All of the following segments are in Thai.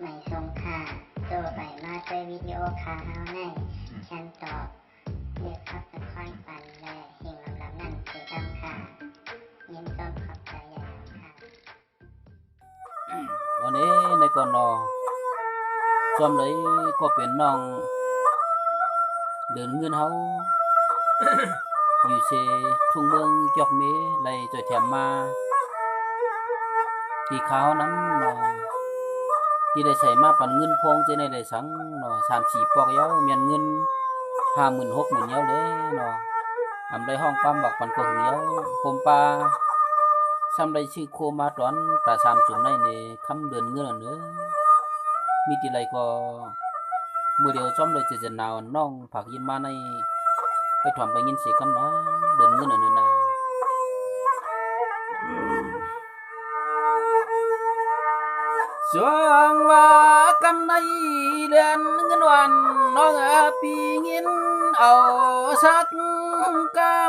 ไม่ทรงค่าตัวใบมาด้วยวิดีโอคาเฮาในฉันตอบเลือกขับเป็นค่อยปันและเฮงลำนั่นคือดำค่ะยินต้นขอบใจใหญ่ค่ะวันนี้ในก่อนนอซ้อมเลยก็เป็นน้องเดินเงินเฮา อยู่เซทุ่งเมืองจอกเมไล่จอยแถมมาที่ขาวนั้นเนาะที่ได้ใส่มาปันเงินพงจะได้สังเนาะ3-4ปอกเย้าเมียนเงิน50,000 60,000เย้าเด้เนาะอำได้ห้องปั๊มบักปันก็เย้าคมปลาซ้ำได้ชื่อโคมาตอนตา3จุ่มในคำเดินเงินเด้อมีที่ไรก็มือเดียวซ้อมเลยจะหนาวน้องผักยินมาในไปถอมไปยินเสียงคำนะเดินเงินเนื้อนาสวงว่ากำในเดือนเงินวันน้องปีงินเอาสักกำ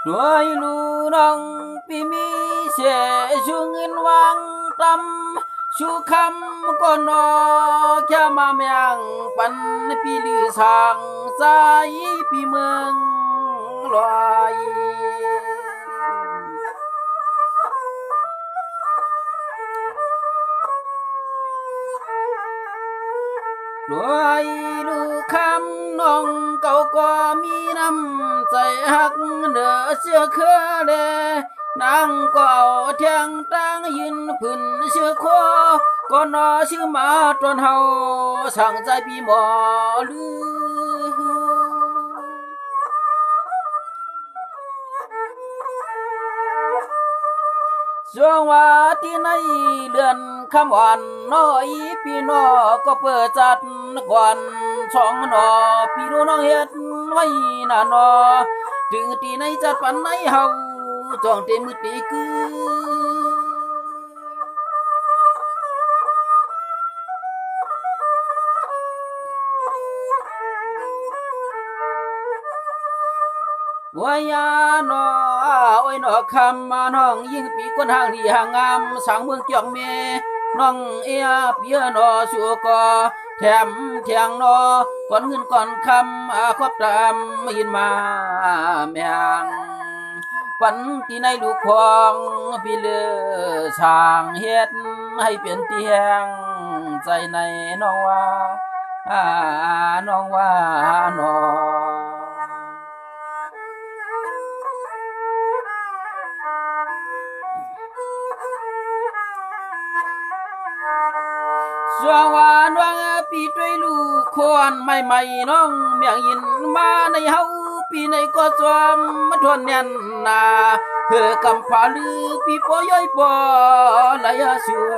ด้วยลูน้องปีมีเสียชูเงินวางตำชูคำก็นอแค่มาเมียงปันปีลือสางสายปีเมืองลอยด้วยลูคำน้องเก่าก็มีน้ำใจหักเดือเสือเคอเลนางก็เอาเทียงตั้งยินพื้นเสือคอก็นอชื่อมาตอนเฮาสั่งใจปีหมอลือช่วงว่าที่ในเดือนคำวันน้อยพี่น้อก็เปิดจัดก่อนช่องนอพี่น้องเฮ็ดไว้น่ะนอถึงที่ในจัดปันในเฮาจ้องเต็มมือตีคือวายานอโอ้ยนอคำมาน้องยิ่งปีคนห่างดีห่างงามสังเมืองเกี่ยงเมน้องเอียเปียนอสัวก็แถมเทียงนอก่อนเงินก่อนคำครบตามยินมาแมงฝันที่ในลูกพองพี่เลือสร้างเฮ็ดให้เปลี่ยนเตียงใจในน้องว่าน้องว่าน้องสวงวานวางปีด้วยลูกคนใหม่ๆน้องเมียงยินมาในเฮาปีในก็จอมมาทวนเนียนนาเพื่อกำฟ้าลือปีปอย่อยปอไหลสัว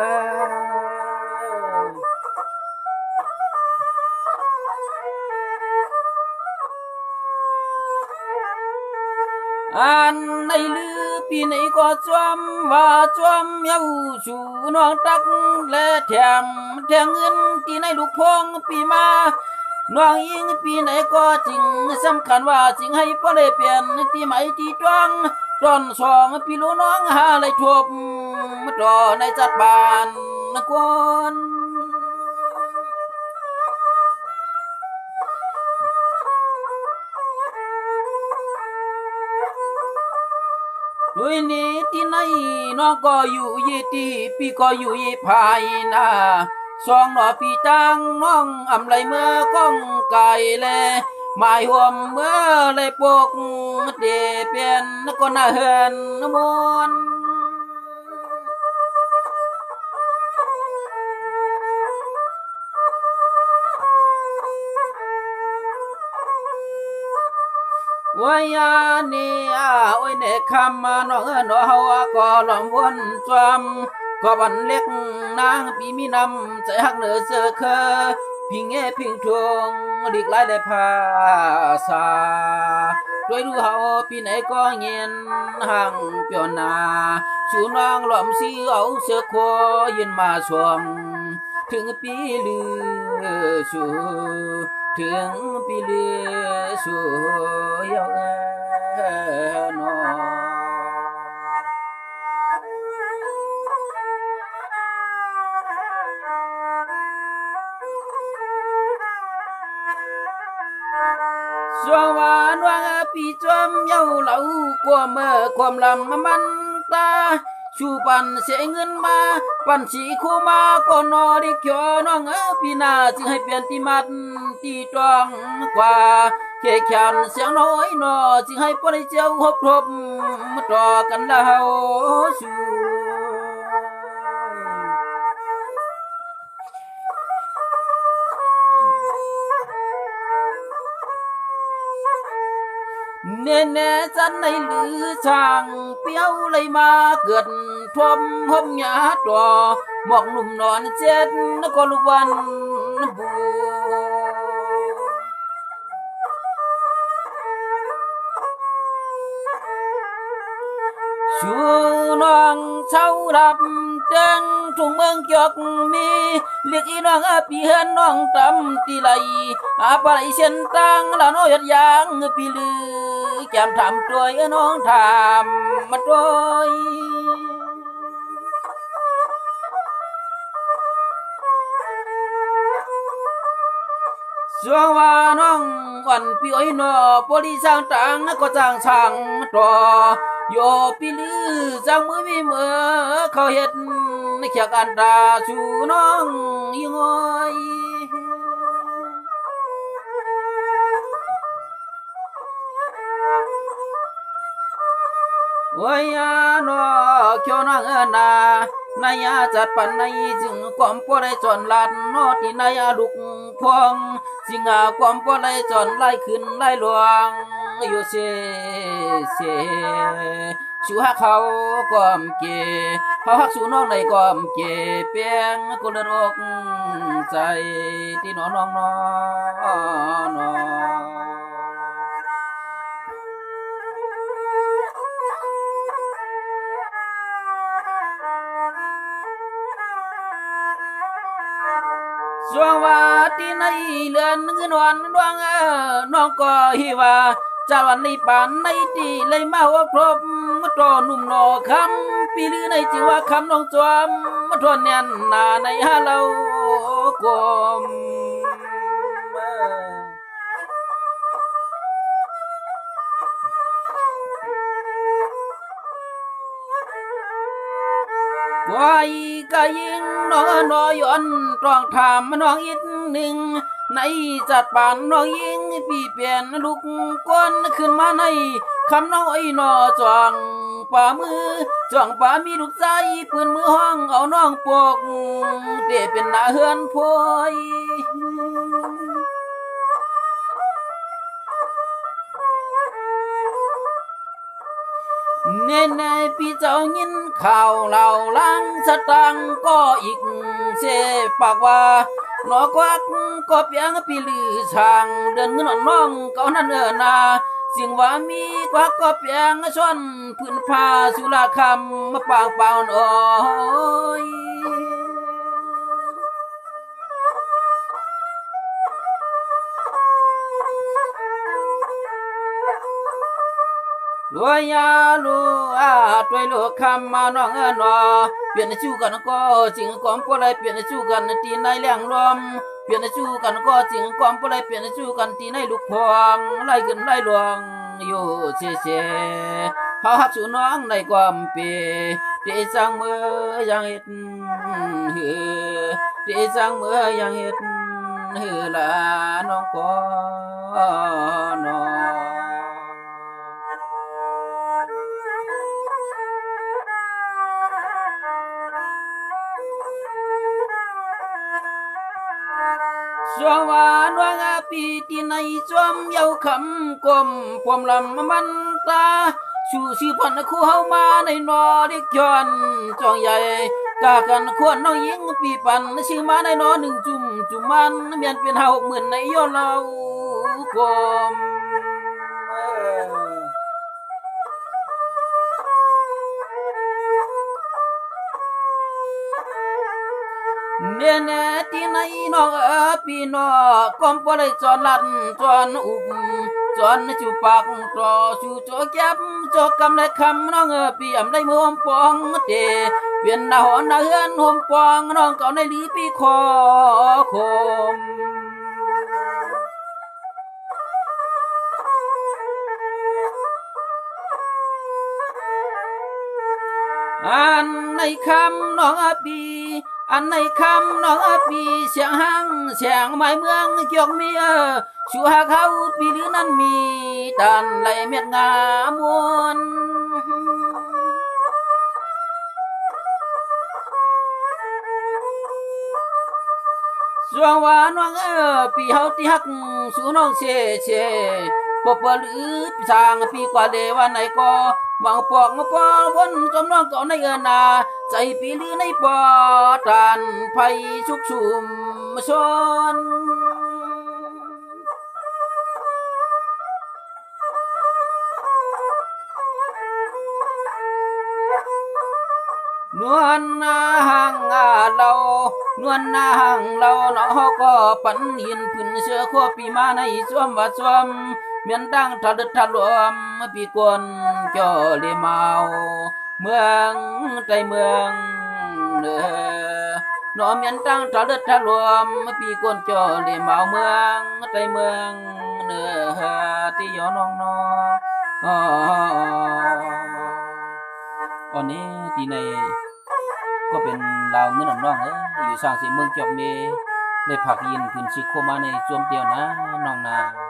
อันในลือปีในก็จอมว่าจอมเยาชูน้องตักและแถมเงินที่ในลูกพงปีมาน้องยิงปีไหนก็จริงสำคัญว่าจริงให้พ่อเลยเปลี่ยนที่ใหม่ที่จ้องตอนสองพี่ลูกน้องหาเลยทบต่อในจัดบานกวนด้วยนี้ที่ไหนน้องก็อยู่ยี่ตีพี่ก็อยู่ยี่ภายนาสองหนอพี่จ้างน้องอำไรเมื่อก้องไก่แลหมายห่วมเมื่อเลยปกเดเปลี่ยนก็น่าเหินมวนวายานี่โอ้ยเนคำมาน้องน้อเฮาก็ลองวนจวมก็บันเล็กนางปีมีนำใจหักเหนือเสือเคอพิงพิงทวงดิกไล่ได้พาสาด้วยดูเฮาปีไหนก็เงียนห่างเปียวนาชูนางหล่อมสีเอาเสือโคยินมาสวงถึงปีลือชู ถึงปีเลือสู่เยาวนอสวงวานวางปีจอมเยาเหล่าความลำมันตาชูปันเสียเงินมาปันสีคู่มาก็นอดิเขียวน้องปีหน้าจึงให้เปลี่ยนตีมัดตีตรองกว่าเขยขันเสียงน้อยนอจึงให้ปริเจ้าหบทบมาต่อกันแล้วชูเน่เน่จันในลือช่างเปี้ยวเลยมาเกิดทวมหอมหยาต่อหมอกหนุ่มนอนเจ็ดก็ลุกวันบูชูน้องเช้าดับเดิงทุ่งเมืองจอกมีเรียกอีน้องปีเฮนน้องตำตีไหลปลายเส้นตังละน้อยยางปีลือแก้มถามตัวน้องถามมาตัวสวงว่าน้องวันปีอ้อยนอปลีสร้างตังก็จ้างช่างต่อโยปีลือจังมือมีเมื่อเขาเห็นเขียกันตาชูน้องยิ่งอ้อยวยานอเขียวนังนานายจัดปันในจึงความปวดจนลัดนอที่นายลุกพวงสิงาความปวดจนไล่ขึ้นไล่หลวงอยู่เสชูฮักเขาความเกเขาฮักชูน้องในความเกเปียงกุลรกใจที่น้องสวงว่าที่ในเลือนเงินวันดวงน้องก็ฮิว่าจาวันในป่านในที่เลยมาว่าครบมาตอนุ่มนอคำปีลือในจิว่าคำน้องจวมมาทวนเนียนนาในฮาเรากลมกวยกะยิงน้องนอยอนตรองถามน้องอีกหนึ่งในจัดป่านน้องยิงปีเปลี่ยนลูกก้นขึ้นมาในคำน้องไอ้นอจ้องป่ามือจ้องป่ามีลูกใจปืนมือห้องเอาน้องปกเดเป็นหน้าเฮือนพอยเน่พี่เจ้ายินข่าวเหล่าลังสตังก็อีกเสปากว่าหนอกวักก็เปียงปีลือช่างเดินเงินน้องเก่านั่นนาสิ่งว่ามีกวักก็เปียงชนพื้นผ้าสุราคำมาปางเปล่าน้อยลัวยาลูตัวลูกคำมาน้องนอเปลี่ยนชื่อกันก็จริงความก็เลยเปลี่ยนชื่อกันตีในเลี้ยงลมเปลี่ยนชื่อกันก็จริงความก็เลยเปลี่ยนชื่อกันตีในลูกพวงไล่ขึ้นไล่ลวงอยู่เช่เขาหักสู่น้องในความเปียที่จังเมื่อยังเห็ดที่จังเมื่อยังเห็ดละน้องก็นอสวงวานวางปีที่ในจอมเยาคำกลมพวมลำมันตาชูชื่อพันคู่เฮามาในนอดิกจอนจองใหญ่กากันควรน้องยิงปีปันชื่อมาในนอหนึ่งจุ่มมันเมียนเป็น60,000ในย้อนเรากลม เนียนที่ไหนน้องพี่น้องก้มปเลยจอนลัดจอนอุบจอนจูปากตอจูโจแก็บโจกำได้คำน้องพี่อำได้มือมปองเตเปลี่ยนหน้าหอนหน้าเฮือนหอมปองน้องเก่าในลีปีคอคมอันในคำน้องปีอันในคำน้องปีเสียงหังเสียงไม้เมืองเกี่ยวเมียชูหาเขาปีหรือนั้นมีดันไหลเม็ดงามวนสวงว่าน้องปีเฮาที่ฮักสู้น้องเชเชปปหรือสร้างปีกว่าเลวันไหนก็บางปอกมาปอวนจมน้องเก่าในนาใจปีหรือในปอตานไฟชุกชุมชนนวลนาหังเรานวลนาหังเราเนาะก็ปันยินพื้นเชื่อขั้วปีมาในช่วมว่าช่วมเมียนดังทัดทัดรวมปีกวนเจ้าเลเมาเมืองใจเมืองเด้อนอเมียนดังทัดทัดรวมปีกวนเจ้าเลเมาเมืองใจเมืองเด้อที่ยอน้องนอตอนนี้ที่ในก็เป็นลาวเงินน้องอยู่สร้างสิเมืองจอกเมได้ผักยินขึ้นสิโคมาในจวมเดียวนะน้องนา